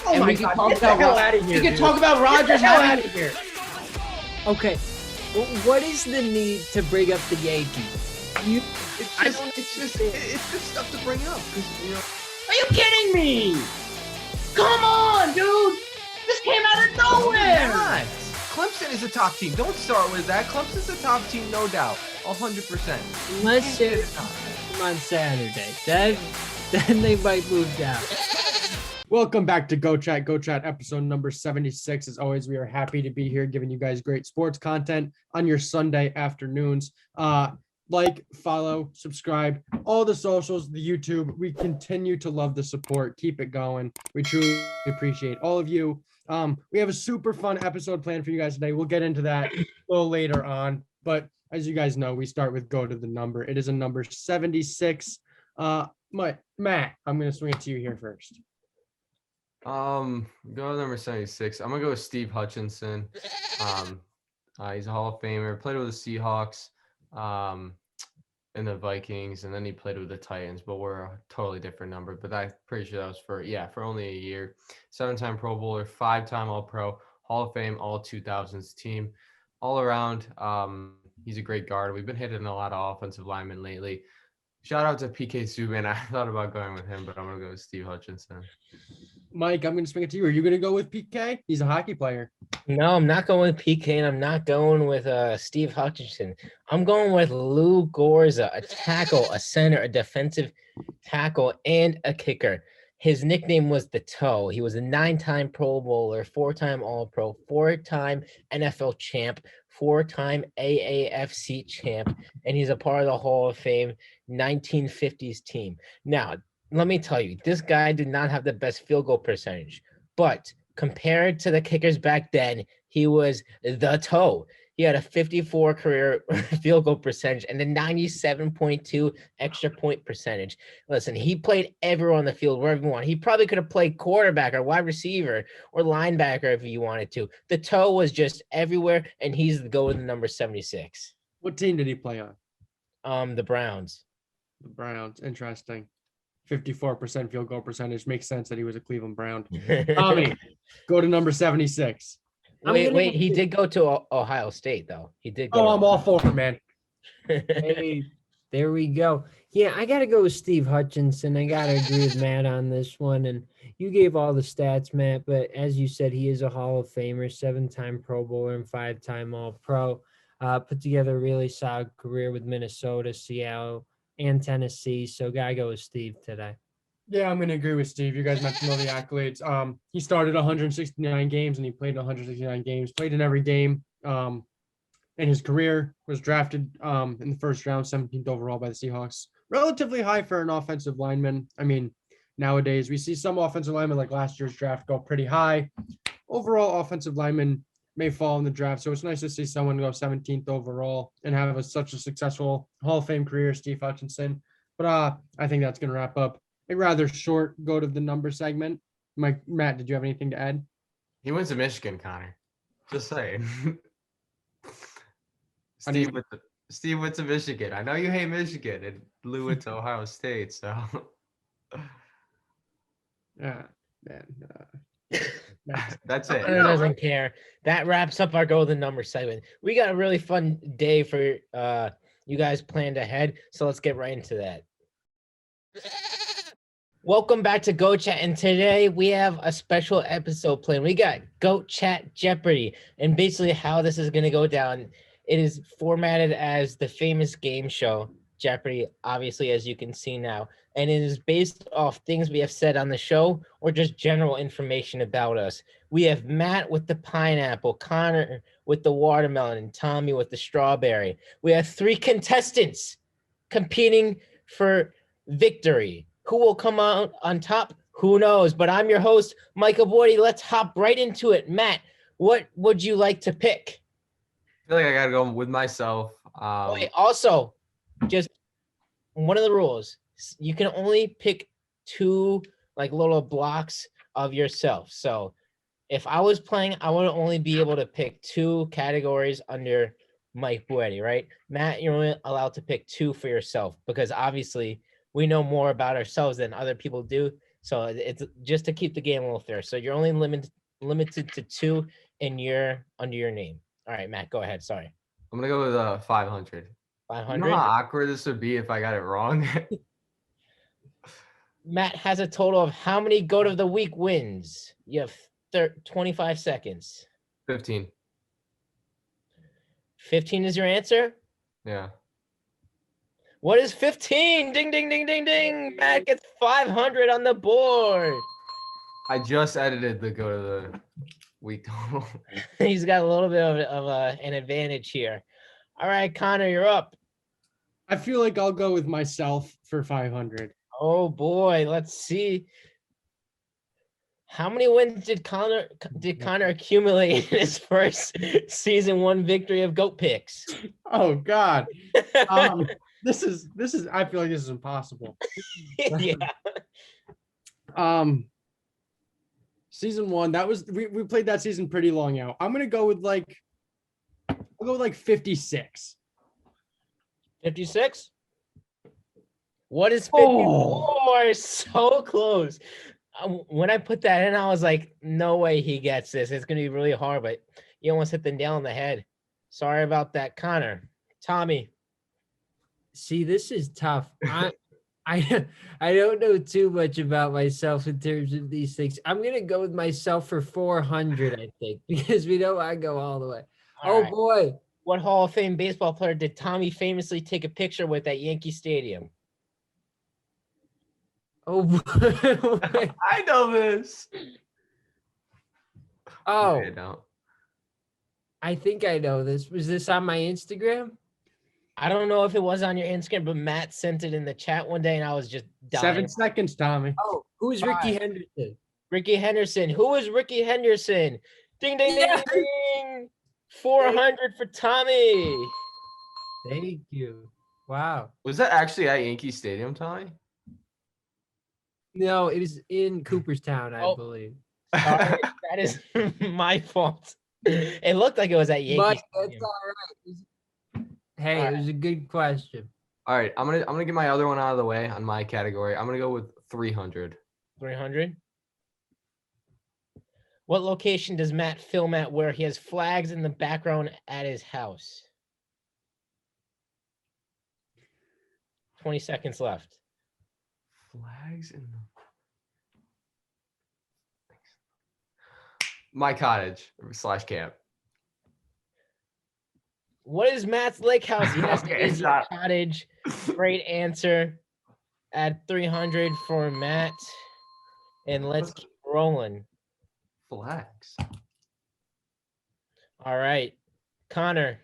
Oh and my we can God, talk get the about hell out of here. We can dude. talk about Rodgers. Get the hell out of here. Okay, what is the need to bring up the Yankees? It's just stuff to bring up because Are you kidding me? Come on, dude! This came out of nowhere. not. Clemson is a top team. Don't start with that. Clemson's a top team, no doubt, 100%. Unless they're on Saturday, then they might move down. Welcome back to Go Chat episode number 76. As always, we are happy to be here giving you guys great sports content on your Sunday afternoons. Like, follow, subscribe, all the socials, the YouTube. We continue to love the support. Keep it going. We truly appreciate all of you. We have a super fun episode planned for you guys today. We'll get into that a little later on. But as you guys know, we start with go to the number. It is a number 76. Matt, I'm going to swing it to you here first. Go to number 76. I'm gonna go with Steve Hutchinson. He's a Hall of Famer. Played with the Seahawks, and the Vikings, and then he played with the Titans. But we're a totally different number. But I'm pretty sure that was for only a year. 7-time Pro Bowler, 5-time All-Pro, Hall of Fame, all 2000s team, all around. He's a great guard. We've been hitting a lot of offensive linemen lately. Shout out to PK Subban. I thought about going with him, but I'm gonna go with Steve Hutchinson. Mike, I'm going to swing it to you. Are you going to go with PK? He's a hockey player. No, I'm not going with PK, and I'm not going with Steve Hutchinson. I'm going with Lou Gorza, a tackle, a center, a defensive tackle, and a kicker. His nickname was the Toe. He was a 9-time Pro Bowler, 4-time All-Pro, 4-time NFL champ, 4-time AAFC champ, and he's a part of the Hall of Fame 1950s team. Now, let me tell you, this guy did not have the best field goal percentage, but compared to the kickers back then, he was the Toe. He had a 54 career field goal percentage and a 97.2 extra point percentage. Listen, he played everywhere on the field, wherever he wanted. He probably could have played quarterback or wide receiver or linebacker if he wanted to. The Toe was just everywhere, and he's the go with the number 76. What team did he play on? The Browns. The Browns. Interesting. 54% field goal percentage. Makes sense that he was a Cleveland Brown. Tommy, go to number 76. Wait, he did go to Ohio State, though. He did go. Oh, I'm all for it, man. Hey, there we go. Yeah, I got to go with Steve Hutchinson. I got to agree with Matt on this one. And you gave all the stats, Matt, but as you said, he is a Hall of Famer, 7-time Pro Bowler and 5-time All-Pro. Put together a really solid career with Minnesota, Seattle, and Tennessee. So got to go with Steve today. Yeah, I'm going to agree with Steve. You guys mentioned all the accolades. He started 169 games and he played 169 games, played in every game in his career, was drafted in the first round, 17th overall by the Seahawks. Relatively high for an offensive lineman. I mean, nowadays we see some offensive linemen like last year's draft go pretty high. Overall, offensive linemen may fall in the draft. So it's nice to see someone go 17th overall and have such a successful Hall of Fame career, Steve Hutchinson. But I think that's going to wrap up a rather short go to the number segment. Matt, did you have anything to add? He went to Michigan, Connor. Just saying. Steve went to Michigan. I know you hate Michigan, and Lou went to Ohio State, so. Yeah, man. That's it. Connor doesn't care. That wraps up our go to the number segment. We got a really fun day for you guys planned ahead, so let's get right into that. Welcome back to Go Chat, and today we have a special episode planned. We got Go Chat Jeopardy, and basically how this is going to go down, it is formatted as the famous game show Jeopardy, obviously, as you can see now, and it is based off things we have said on the show or just general information about us. We have Matt with the pineapple, Connor with the watermelon, and Tommy with the strawberry. We have 3 contestants competing for victory. Who will come out on top? Who knows? But I'm your host, Michael Boydie. Let's hop right into it. Matt, what would you like to pick? I feel like I got to go with myself. Wait, also, just one of the rules, you can only pick 2 like little blocks of yourself. So if I was playing, I would only be able to pick 2 categories under Mike Boydie, right? Matt, you're only allowed to pick 2 for yourself because obviously we know more about ourselves than other people do. So it's just to keep the game a little fair. So you're only limited to 2 in under your name. All right, Matt, go ahead. Sorry. I'm gonna go with 500. You know 500. how awkward this would be if I got it wrong? Matt has a total of how many goat of the week wins? You have 25 seconds. 15. 15 is your answer? Yeah. What is 15? Ding, ding, ding, ding, ding. Matt gets 500 on the board. I just edited the go to the week total. He's got a little bit of an advantage here. All right, Connor, you're up. I feel like I'll go with myself for 500. Oh boy, let's see. How many wins did Connor accumulate in his first season 1 victory of Goat Picks? Oh God. This is I feel like this is impossible. Yeah. Season 1, that was we played that season pretty long out. I'm gonna go with I'll go with 56. 56? What is 54? So close. When I put that in, I was like, no way he gets this. It's going to be really hard, but you almost hit the nail on the head. Sorry about that, Connor. Tommy. See, this is tough. I don't know too much about myself in terms of these things. I'm gonna go with myself for 400, I think, because we know I go all the way. All right. Boy. What Hall of Fame baseball player did Tommy famously take a picture with at Yankee Stadium? Oh boy. I know this. Oh, I don't. I think I know this. Was this on my Instagram? I don't know if it was on your Instagram, but Matt sent it in the chat one day, and I was just dying. 7 seconds, Tommy. Oh, who's Ricky Henderson? Ricky Henderson. Who is Ricky Henderson? Ding, ding, ding, ding. 400 for Tommy. Thank you. Wow. Was that actually at Yankee Stadium, Tommy? No, it is in Cooperstown, I believe. Sorry, that is my fault. It looked like it was at Yankee But Stadium. that's all right. Hey, it was a good question. All right, I'm gonna get my other one out of the way on my category. I'm gonna go with 300. 300. What location does Matt film at where he has flags in the background at his house? 20 seconds left. Flags in the my cottage / camp. What is Matt's lake house? Yes, Okay, it is your stop. cottage. Great answer. At 300 for Matt. And let's keep rolling. Flags. All right. Connor,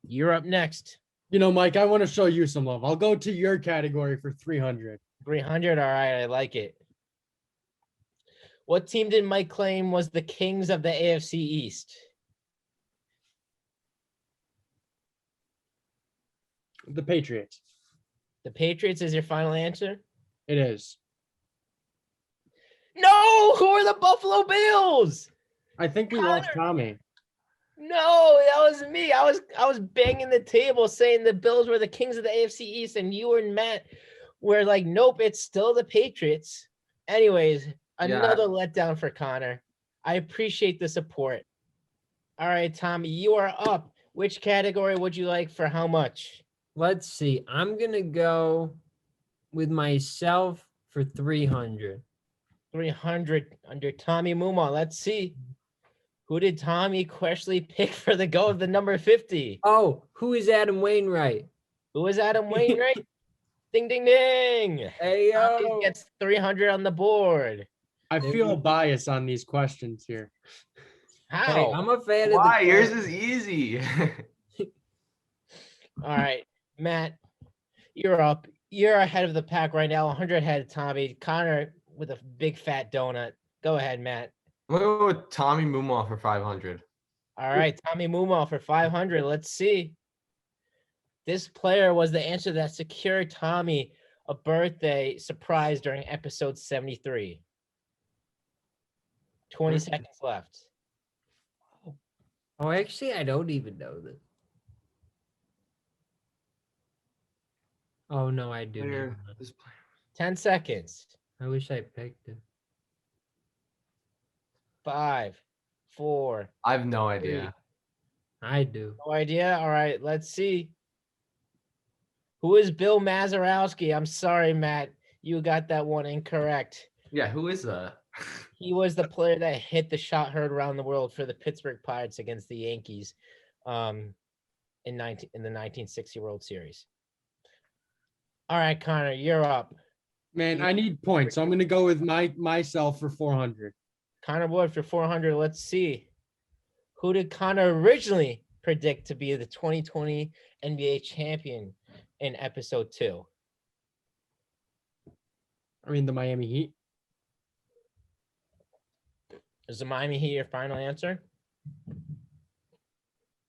you're up next. You know, Mike, I want to show you some love. I'll go to your category for 300. 300. All right. I like it. What team did Mike claim was the kings of the AFC East? The Patriots. The Patriots is your final answer? It is. No, who are the Buffalo Bills? I think we lost Tommy. No, that was me. I was banging the table saying the Bills were the kings of the AFC East, and you and Matt were like, nope, it's still the Patriots. Anyways, another letdown for Connor. I appreciate the support. All right, Tommy, you are up. Which category would you like for how much? Let's see. I'm going to go with myself for 300. 300 under Tommy Muma. Let's see. Who did Tommy Queshley pick for the go of the number 50? Oh, who is Adam Wainwright? Who is Adam Wainwright? Ding, ding, ding. Hey, Tommy yo. gets 300 on the board. I feel a bias on these questions here. How? Hey, I'm a fan Why? of Yours is easy. All right, Matt, you're up. You're ahead of the pack right now, 100 ahead of Tommy. Connor with a big fat donut. Go ahead, Matt. I'm gonna go with Tommy Mumal for 500. All right, Tommy Mumal for 500. Let's see. This player was the answer that secured Tommy a birthday surprise during episode 73. 20 seconds left. Oh, actually, I don't even know this. Oh, no, I do. Player, know that. this player. 10 seconds. I wish I picked it. 5, 4. I have no idea. I do. No idea. All right, let's see. Who is Bill Mazeroski? I'm sorry, Matt. You got that one incorrect. Yeah, who is that? He was the player that hit the shot heard around the world for the Pittsburgh Pirates against the Yankees in the 1960 World Series. All right, Connor, you're up. Man, I need points, so I'm gonna go with myself for 400. Connor Wood for 400. Let's see. Who did Connor originally predict to be the 2020 NBA champion in episode 2? I mean, the Miami Heat. Is the Miami Heat your final answer?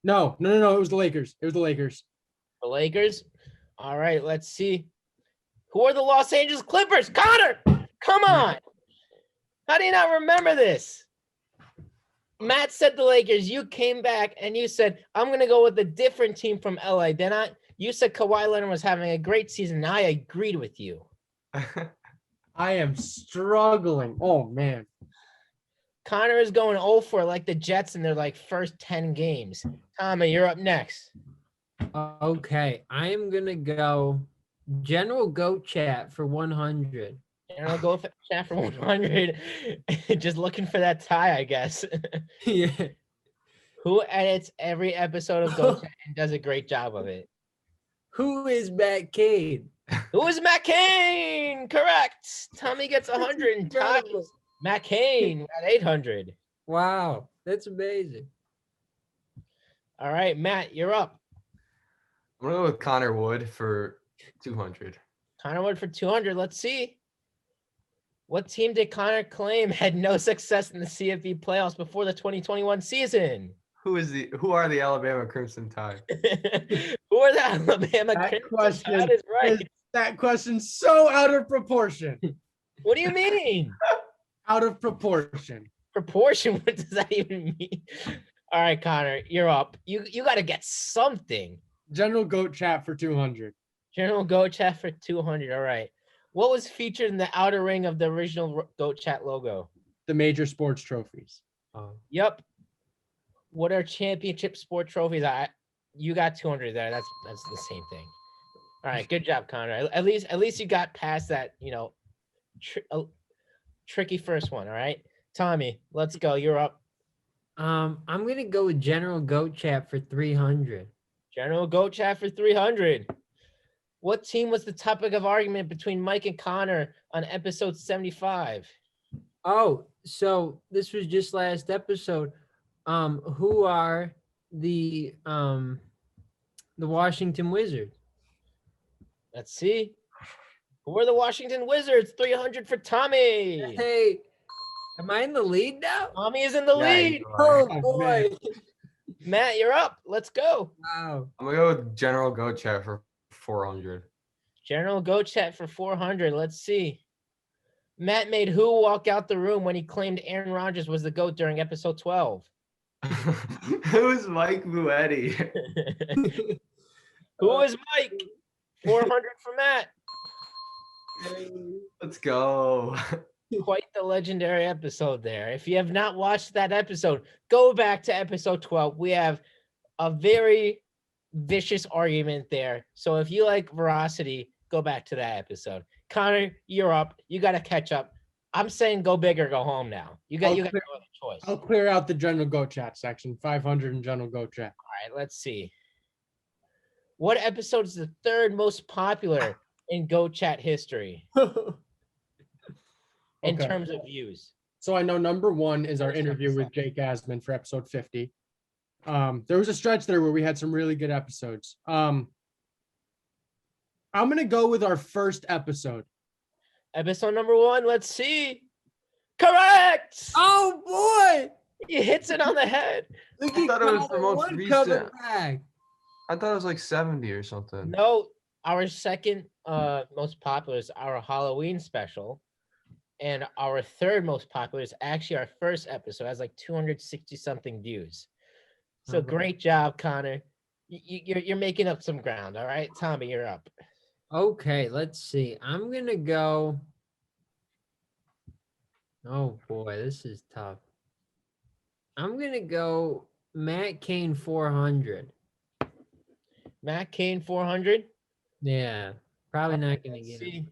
No. It was the Lakers. It was the Lakers. The Lakers? All right, let's see. Who are the Los Angeles Clippers? Connor, come on. How do you not remember this? Matt said the Lakers. You came back and you said, I'm going to go with a different team from LA. Then you said Kawhi Leonard was having a great season. And I agreed with you. I am struggling. Oh, man. Connor is going 0-4 like the Jets in their first 10 games. Tommy, you're up next. Okay, I am gonna go General Goat Chat for 100. General Go Chat for 100. Just looking for that tie, I guess. Yeah. Who edits every episode of Go Chat and does a great job of it? Who is Matt Cade? Who is Matt Cain? Correct. Tommy gets 100 and ties Incredible. Matt Cain at 800. Wow, that's amazing. All right, Matt, you're up. I'm gonna go with Connor Wood for 200. Connor Wood for 200. Let's see. What team did Connor claim had no success in the CFB playoffs before the 2021 season? Who are the Alabama Crimson Tide? Who are the Alabama That Crimson question Tide? Is right. That question's so out of proportion. What do you mean? Out of proportion. Proportion? What does that even mean? All right, Connor, you're up. You got to get something. General Goat Chat for 200. General Goat Chat for 200. All right. What was featured in the outer ring of the original Goat Chat logo? The major sports trophies. Yep. What are championship sport trophies? You got 200 there. That's the same thing. All right. Good job, Connor. At least you got past that, tricky first one. All right. Tommy, let's go. You're up. I'm gonna go with General Goat Chat for 300. General Goat Chat for 300. What team was the topic of argument between Mike and Connor on episode 75? Oh, so this was just last episode. Who are the Washington Wizards? Let's see. Who are the Washington Wizards? 300 for Tommy. Hey, am I in the lead now? Tommy is in the Yeah, lead. you are. Oh boy! Matt, you're up. Let's go. Wow. I'm gonna go with General Goat Chat for 400. General Goat Chat for 400. Let's see. Matt made who walk out the room when he claimed Aaron Rodgers was the GOAT during episode 12? Who's Mike Buetti? Who is Mike? 400 for Matt. Let's go. Quite the legendary episode there. If you have not watched that episode, go back to episode 12. We have a very vicious argument there. So if you like veracity, go back to that episode. Connor, you're up. You got to catch up. I'm saying go big or go home now. You got no other choice. I'll clear out the General Goat Chat section. 500 in General Goat Chat. All right, let's see. What episode is the third most popular in Goat Chat history in Okay. terms of views? So I know number one is our interview with Jake Asman for episode 50. There was a stretch there where we had some really good episodes. I'm going to go with our first episode. Episode number 1, let's see. Correct! Oh boy! He hits it on the head. Look I at thought it was the Connor most Wood coming recent. back. I thought it was like 70 or something. No, our second most popular is our Halloween special. And our third most popular is actually our first episode. It has like 260 something views. So great job, Connor. You're making up some ground. All right, Tommy, you're up. Okay, let's see. I'm gonna go Oh boy, this is tough. I'm gonna go Matt Cain 400. Matt Cain 400. Yeah, probably not gonna Let's get it. see.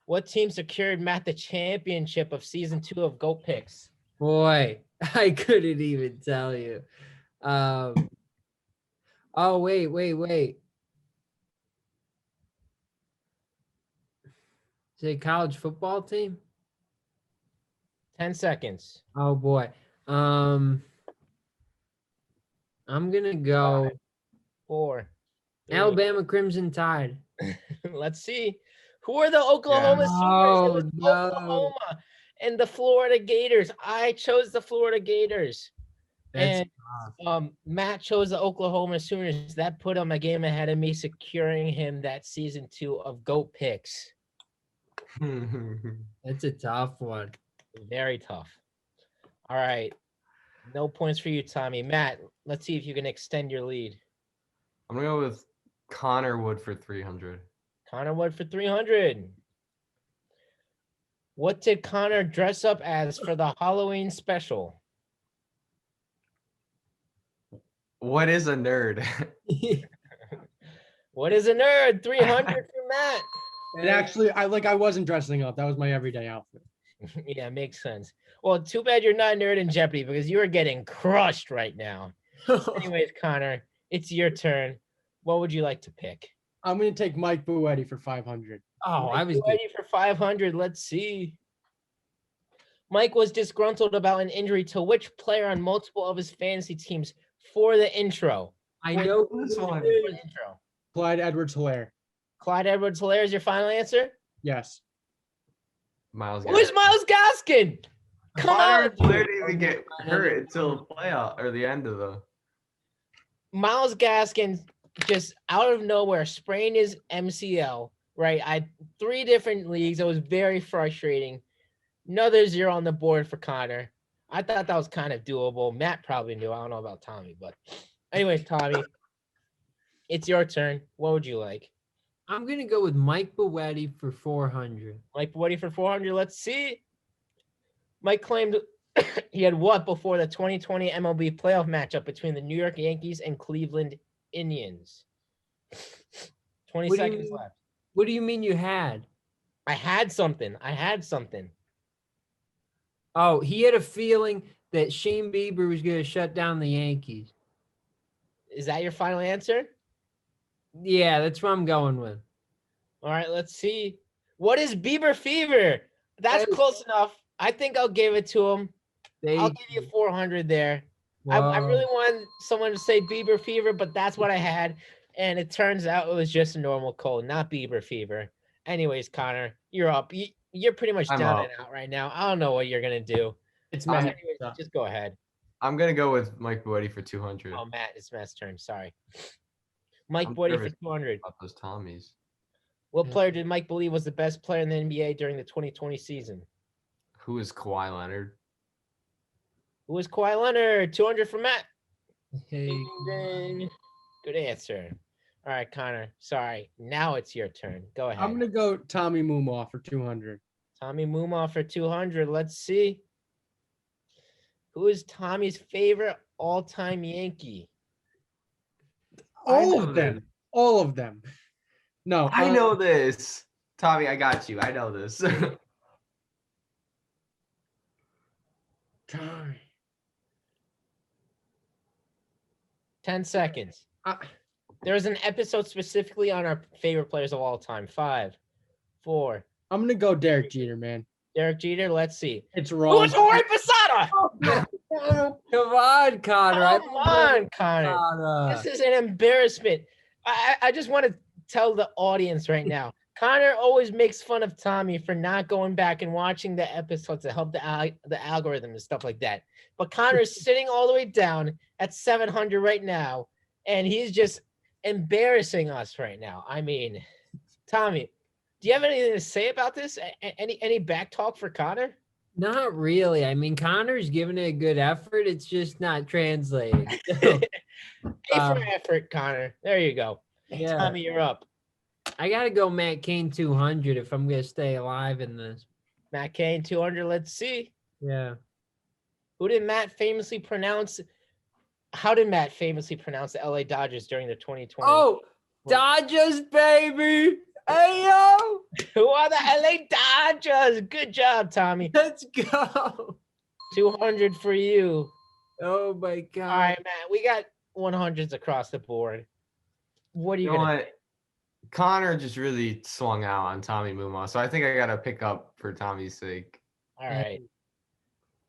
What team secured Matt the championship of season 2 of Goat Picks? Boy, I couldn't even tell you. Oh wait. Is it a college football team? 10 seconds. Oh boy. I'm gonna go 4. 3. Alabama Crimson Tide. Let's see. Who are the Oklahoma Sooners? It Oh was no. Oklahoma and the Florida Gators. I chose the Florida Gators. That's And Matt chose the Oklahoma Sooners. That put him a game ahead of me, securing him that season 2 of Goat Picks. that's a tough one. Very tough. All right. No points for you, Tommy. Matt, let's see if you can extend your lead. I'm gonna go with Connor Wood for 300. Connor Wood for 300. What did Connor dress up as for the Halloween special? What is a nerd? What is a nerd? 300 for Matt. And actually, I wasn't dressing up. That was my everyday outfit. Yeah, makes sense. Well, too bad you're not a nerd in Jeopardy because you are getting crushed right now. Anyways, Connor, it's your turn. What would you like to pick? I'm gonna take Mike Buetti for 500. Oh, I was good. ready for 500. Let's see. Mike was disgruntled about an injury to which player on multiple of his fantasy teams for the intro? I know This one. For the intro. Clyde Edwards-Helaire. Clyde Edwards-Helaire is your final answer? Yes. Miles. Who's Miles Gaskin? Come on. Where did he even get hurt until the playoff or the end of the? Miles Gaskin just out of nowhere sprained his MCL, right? I 3 different leagues. It was very frustrating. Another 0 on the board for Connor. I thought that was kind of doable. Matt probably knew. I don't know about Tommy, but anyways, Tommy, it's your turn. What would you like? I'm gonna go with Mike Buetti for 400. Mike Woody for 400. Let's see. Mike claimed he had what before the 2020 MLB playoff matchup between the New York Yankees and Cleveland Indians. 20 What do you seconds mean? left. What do you mean you had? I had something. Oh, he had a feeling that Shane Bieber was gonna shut down the Yankees. Is that your final answer? Yeah, that's what I'm going with. All right, let's see. What is Bieber fever? That's Hey. close enough. I think I'll give it to him. I'll give you 400 there. I really wanted someone to say Bieber fever, but that's what I had. And it turns out it was just a normal cold, not Bieber fever. Anyways, Connor, you're up. You're pretty much I'm down up. and out right now. I don't know what you're going to do. It's I'm- Matt. Anyways, just go ahead. I'm gonna go with Mike Buetti for 200. Oh, Matt, it's Matt's turn. Sorry. Mike I'm Boydie for nervous 200. about those Tommies. What Yeah. player did Mike believe was the best player in the NBA during the 2020 season? Who is Kawhi Leonard? Who was Kawhi Leonard? 200 for Matt. Hey, Ding, ding. Good answer. All right, Connor. Sorry. Now it's your turn. Go ahead. I'm gonna go Tommy Mumaw for 200. Tommy Mumaw for 200. Let's see. Who is Tommy's favorite all-time Yankee? All know of them. All of them. No, I know this. Tommy, I got you. I know this. Tommy. 10 seconds. Uh, There's an episode specifically on our favorite players of all time. 5, 4. I'm gonna go Derek Jeter, man. Derek Jeter. Let's see. It's Who wrong. is Jorge Posada? come on, Connor. Come on, Connor. Connor. This is an embarrassment. I just want to tell the audience right now. Connor always makes fun of Tommy for not going back and watching the episodes to help the algorithm and stuff like that. But Connor's sitting all the way down at 700 right now, and he's just embarrassing us right now. I mean, Tommy, do you have anything to say about this? Any back talk for Connor? Not really. I mean, Connor's giving it a good effort. It's just not translating. A for effort, Connor. There you go. Yeah. Tommy, you're up. I gotta go Matt Cain 200 if I'm gonna stay alive in this. Matt Cain, 200. Let's see. Yeah. Who did Matt famously pronounce? How did Matt famously pronounce the LA Dodgers during the 2020? Oh, Dodgers, baby. Hey, yo. Who are the LA Dodgers? Good job, Tommy. Let's go. 200 for you. Oh, my God. All right, Matt. We got 100s across the board. What are you You know gonna? what? Connor just really swung out on Tommy Muma, so I think I gotta pick up for Tommy's sake. All right.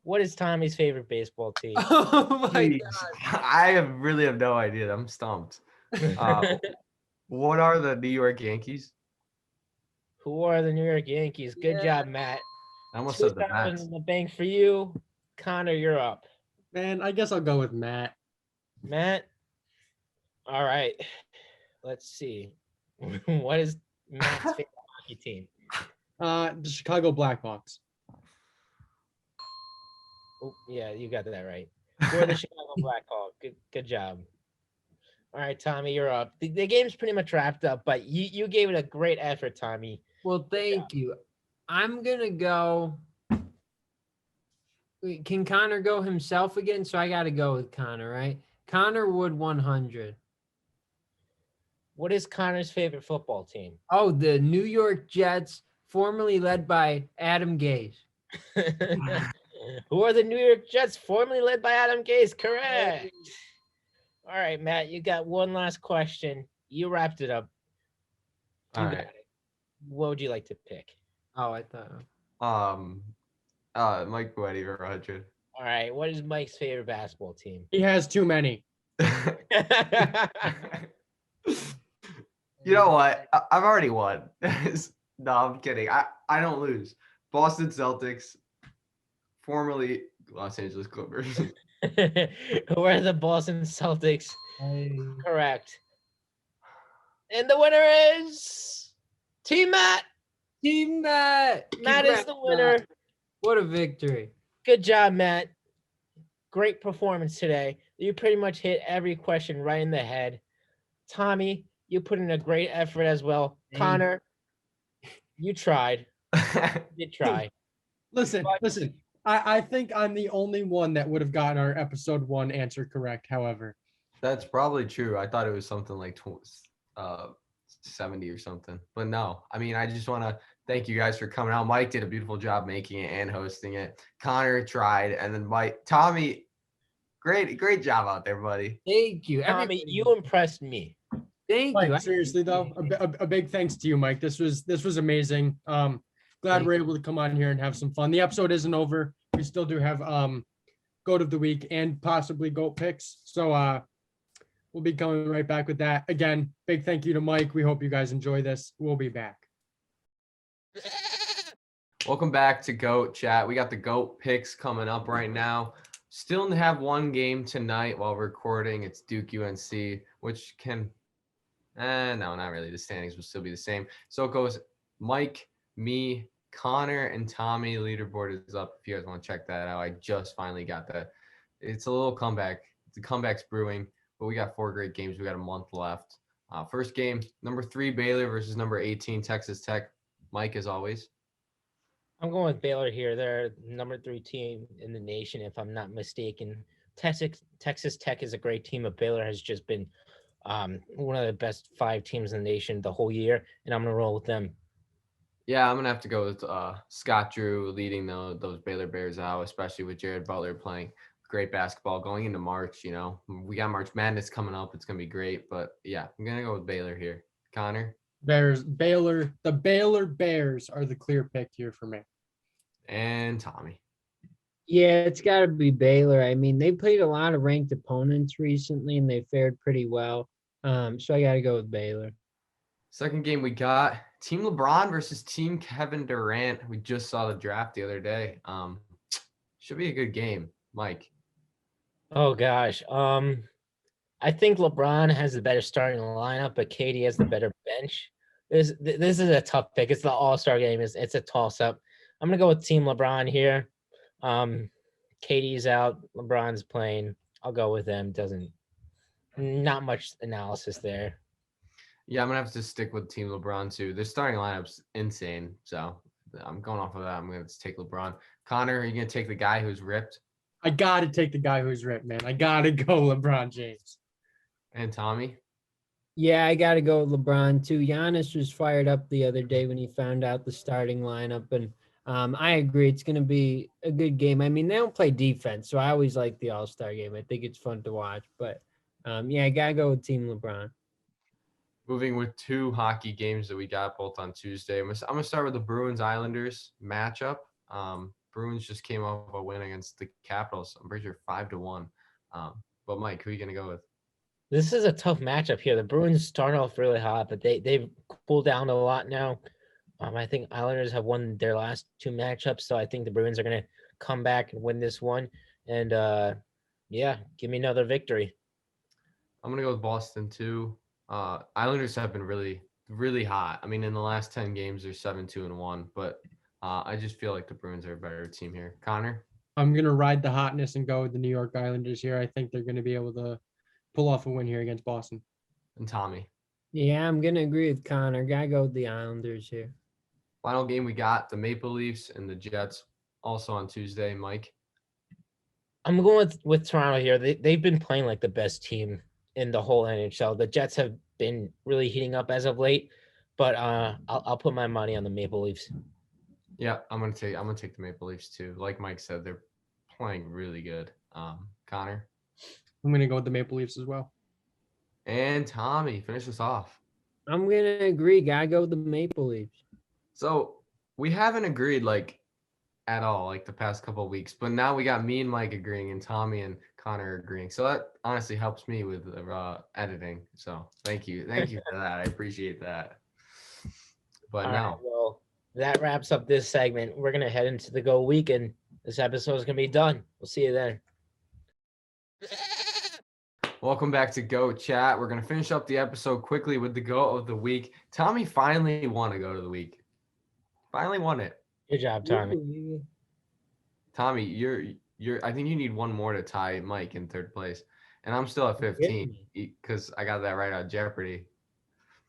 What is Tommy's favorite baseball team? Oh, my Jeez, I really have no idea. I'm stumped. What are the New York Yankees? Who are the New York Yankees? Good job, Matt. I almost said the 2,000 Mets. in the bank for you. Connor, you're up. Man, I guess I'll go with Matt. Matt. All right. Let's see. What is Matt's favorite hockey team? The Chicago Blackhawks. Oh, yeah, you got that right. We're the Chicago Blackhawks. Good job. All right, Tommy, you're up. The game's pretty much wrapped up, but you gave it a great effort, Tommy. Well, thank you. I'm going to go. Wait, can Connor go himself again? So I got to go with Connor, right? Connor Wood 100. What is Connor's favorite football team? Oh, the New York Jets, formerly led by Adam Gase. Who are the New York Jets, formerly led by Adam Gase? Correct. All right, Matt, you got one last question. You wrapped it up. All You got right. it. What would you like to pick? Oh, I thought. Mike Boetti for 100. All right, what is Mike's favorite basketball team? He has too many. You know what? I've already won. No, I'm kidding. I don't lose. Boston Celtics, formerly Los Angeles Clippers. Who are the Boston Celtics? Hey. Correct. And the winner is Team Matt. Team Matt. Matt is the winner. Matt. What a victory. Good job, Matt. Great performance today. You pretty much hit every question right in the head. Tommy, you put in a great effort as well. Connor, you tried. You did try. Listen. I think I'm the only one that would have gotten our episode 1 answer correct. However, That's probably true. I thought it was something like 70 or something. But no, I mean, I just want to thank you guys for coming out. Mike did a beautiful job making it and hosting it. Connor tried, and then Tommy, great job out there, buddy. Thank you. Tommy, Everybody- you impressed me. Thank Mike, you. seriously though, a big thanks to you, Mike. This was amazing. Glad we're able to come on here and have some fun. The episode isn't over. We still do have goat of the week and possibly goat picks. So we'll be coming right back with that. Again, big thank you to Mike. We hope you guys enjoy this. We'll be back. Welcome back to GOAT Chat. We got the GOAT picks coming up right now. Still have one game tonight while recording. It's Duke UNC, which can, no, not really. The standings will still be the same. So it goes Mike, me, Connor, and Tommy. Leaderboard is up if you guys want to check that out. I just finally got that. It's a little comeback. The comeback's brewing, but we got 4 great games. We got a month left. First game, number 3 Baylor versus number 18 Texas Tech. Mike, as always. I'm going with Baylor here. They're number 3 team in the nation, if I'm not mistaken. Texas Tech is a great team, but Baylor has just been one of the best 5 teams in the nation the whole year, and I'm going to roll with them. Yeah, I'm going to have to go with Scott Drew leading those Baylor Bears out, especially with Jared Butler playing great basketball going into March. You know, we got March Madness coming up. It's going to be great. But, yeah, I'm going to go with Baylor here. Connor? Baylor. The Baylor Bears are the clear pick here for me. And Tommy. Yeah, it's got to be Baylor. I mean, they played a lot of ranked opponents recently, and they fared pretty well. So I got to go with Baylor. Second game we got Team LeBron versus Team Kevin Durant. We just saw the draft the other day. Should be a good game. Mike. Oh, gosh. I think LeBron has the better starting lineup, but KD has the better bench. This is a tough pick. It's the All-Star game. It's a toss-up. I'm going to go with Team LeBron here. KD's out. LeBron's playing. I'll go with them. Not much analysis there. Yeah, I'm going to have to stick with Team LeBron, too. Their starting lineup's insane. So I'm going off of that. I'm going to take LeBron. Connor, are you going to take the guy who's ripped? I got to take the guy who's ripped, man. I got to go LeBron James. And Tommy? Yeah, I got to go with LeBron too. Giannis was fired up the other day when he found out the starting lineup, and I agree. It's going to be a good game. I mean, they don't play defense, so I always like the All-Star game. I think it's fun to watch, but yeah, I got to go with Team LeBron. Moving with 2 hockey games that we got both on Tuesday. I'm gonna start with the Bruins Islanders matchup. Bruins just came off a win against the Capitals. I'm pretty sure 5-1. But Mike, who are you gonna go with? This is a tough matchup here. The Bruins start off really hot, but they've cooled down a lot now. I think Islanders have won their last 2 matchups, so I think the Bruins are gonna come back and win this one. And yeah, give me another victory. I'm gonna go with Boston too. Islanders have been really, really hot. I mean, in the last 10 games, they're 7-2-1. But I just feel like the Bruins are a better team here. Connor? I'm going to ride the hotness and go with the New York Islanders here. I think they're going to be able to pull off a win here against Boston. And Tommy? Yeah, I'm going to agree with Connor. Got to go with the Islanders here. Final game we got, the Maple Leafs and the Jets, also on Tuesday. Mike? I'm going with Toronto here. They've been playing like the best team in the whole NHL. The Jets have been really heating up as of late, but I'll put my money on the Maple Leafs. Yeah, I'm gonna take the Maple Leafs too. Like Mike said, they're playing really good. Connor? I'm going to go with the Maple Leafs as well. And Tommy, finish us off. I'm going to agree. Got to go with the Maple Leafs. So we haven't agreed like at all like the past couple of weeks, but now we got me and Mike agreeing and Tommy and Connor agreeing. So that honestly helps me with editing. So thank you for that. I appreciate that. But All now, right, well, that wraps up this segment. We're gonna head into the Go Week, and this episode is gonna be done. We'll see you then. welcome back to Go Chat. We're gonna finish up the episode quickly with the Go of the Week. Tommy finally won a Go of the Week. Finally won it. Good job, Tommy. Tommy, you're I think you need one more to tie Mike in 3rd place. And I'm still at 15 because I got that right on Jeopardy.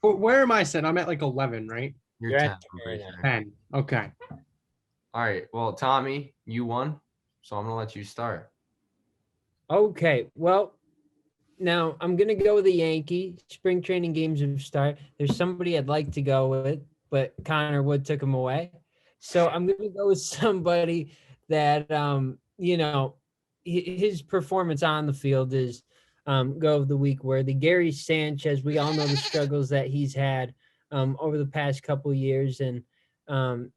But where am I set? I'm at like 11, right? You're You're 10. at I'm pretty sure. 10. Okay. All right. Well, Tommy, you won. So I'm going to let you start. Okay, well, now I'm going to go with the Yankee. Spring training games have started. There's somebody I'd like to go with, but Connor Wood took him away. So I'm going to go with somebody that, you know, his performance on the field is Go of the Week worthy. Gary Sanchez, we all know the struggles that he's had over the past couple years. And,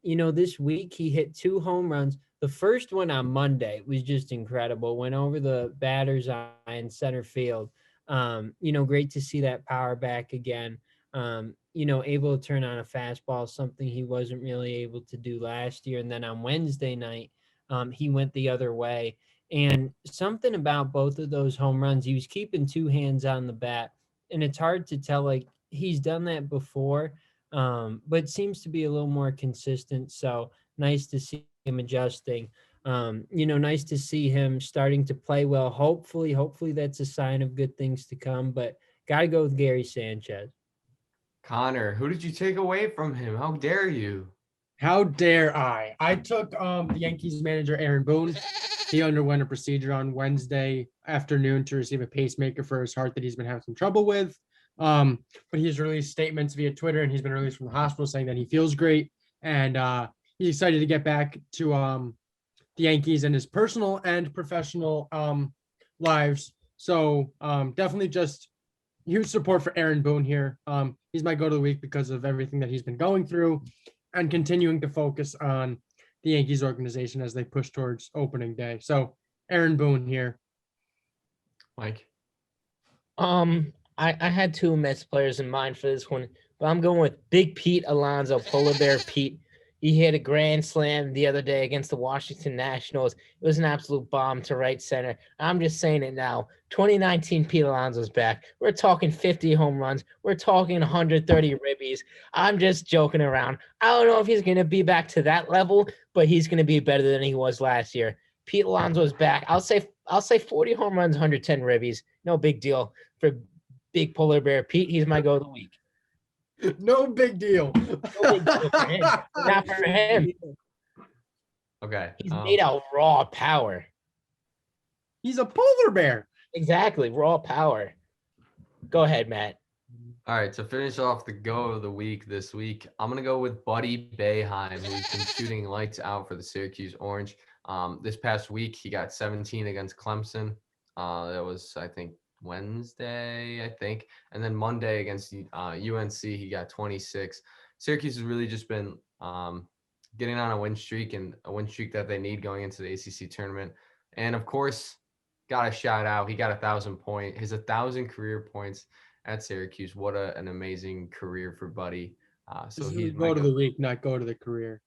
you know, this week he hit 2 home runs. The first one on Monday was just incredible. Went over the batter's eye in center field. You know, great to see that power back again. You know, able to turn on a fastball, something he wasn't really able to do last year. And then on Wednesday night, he went the other way. And something about both of those home runs, he was keeping 2 hands on the bat. And it's hard to tell, like, he's done that before, but seems to be a little more consistent. So nice to see him adjusting. You know, nice to see him starting to play well. Hopefully that's a sign of good things to come. But got to go with Gary Sanchez. Connor, who did you take away from him? How dare you? How dare I? I took the Yankees manager, Aaron Boone. He underwent a procedure on Wednesday afternoon to receive a pacemaker for his heart that he's been having some trouble with. But he's released statements via Twitter, and he's been released from the hospital saying that he feels great. And he's excited to get back to the Yankees and his personal and professional lives. So definitely just huge support for Aaron Boone here. He's my go to the week because of everything that he's been going through and continuing to focus on the Yankees organization as they push towards opening day. So Aaron Boone here. Mike? I had 2 Mets players in mind for this one, but I'm going with Big Pete Alonso, Polar Bear Pete. He hit a grand slam the other day against the Washington Nationals. It was an absolute bomb to right center. I'm just saying it now. 2019 Pete Alonso's back. We're talking 50 home runs. We're talking 130 ribbies. I'm just joking around. I don't know if he's going to be back to that level, but he's going to be better than he was last year. Pete Alonso's back. I'll say 40 home runs, 110 ribbies. No big deal for Big Polar Bear Pete. He's my go of the week. No big deal. No big deal for him. Not for him. Okay. He's made out raw power. He's a polar bear. Exactly, raw power. Go ahead, Matt. All right, to finish off the go of the week this week, I'm gonna go with Buddy Boeheim, who's been shooting lights out for the Syracuse Orange. This past week, he got 17 against Clemson. That was, I think, Wednesday, and then Monday against UNC, he got 26. Syracuse has really just been getting on a win streak, and a win streak that they need going into the ACC tournament. And of course, got a shout out. He got 1,000 career points at Syracuse. What an amazing career for Buddy. So This he's is go to the week, not go to the career.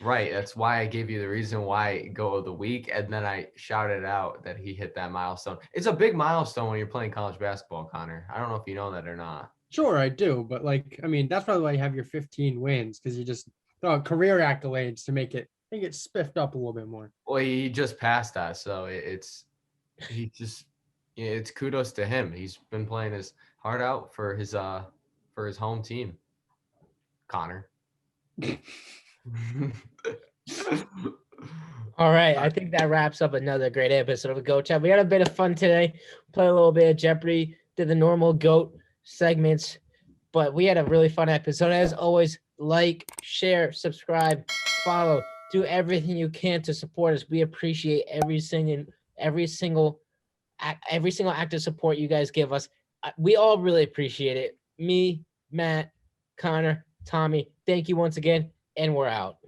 right. That's why I gave you the reason why go of the week, and then I shouted out that he hit that milestone. It's a big milestone when you're playing college basketball, Connor. I don't know if you know that or not. Sure, I do, but that's probably why you have your 15 wins, because you just throw out career accolades to make it spiffed up a little bit more. Well, he just passed that, so it's kudos to him. He's been playing his heart out for his home team, Connor. All right, I think that wraps up another great episode of Goat Chat. We had a bit of fun today. Played a little bit of Jeopardy, did the normal Goat segments, but we had a really fun episode. As always, like, share, subscribe, follow, do everything you can to support us. We appreciate every single act of support you guys give us. We all really appreciate it. Me, Matt, Connor, Tommy, thank you once again, and we're out.